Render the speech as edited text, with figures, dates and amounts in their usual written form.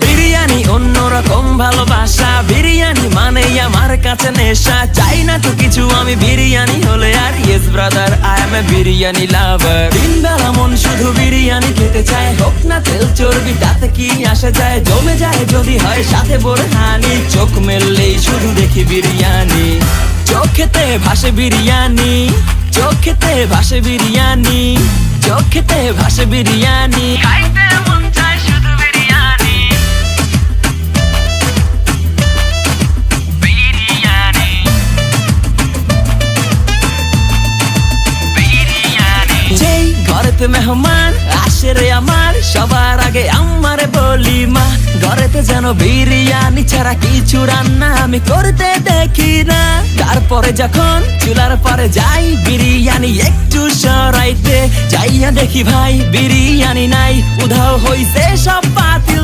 বিরিয়ানি অন্যরকম ভালোবাসা, বিরিয়ানি মানে আমার কাছে নেশা। চাই না তো কিছু আমি বিরিয়ানি হলে আর, yes brother I M A biryani লাভার। দিন বেলা মন শুধু বিরিয়ানি খেতে চায়, হোক না তেল চর্বি তাতে কি আসে যায়। জমে যায় যদি হয় সাথে বোরহানি, চোখ মেললেই শুধু দেখি বিরিয়ানি। চোখেতে ভাসে বিরিয়ানি, চোখেতে ভাসে বিরিয়ানি, চোখেতে ভাসে বিরিয়ানি। খাইতে মন চায় শুধু বিরিয়ানি, বিরিয়ানি, বিরিয়ানি। যেই ঘরেতে মেহমান আসে রে আমার, সবার আগে আমারে বলি মা। ঘরেতে যেন বিরিয়ানি ছাড়া কিছু রান্না আমি করতে দেখি না। তারপরে যখন চুলার পরে যাই বিরিয়ানি একটু সরাইতে, যাইয়া দেখি ভাই বিরিয়ানি নাই, উধাও হইছে সব পাতিল।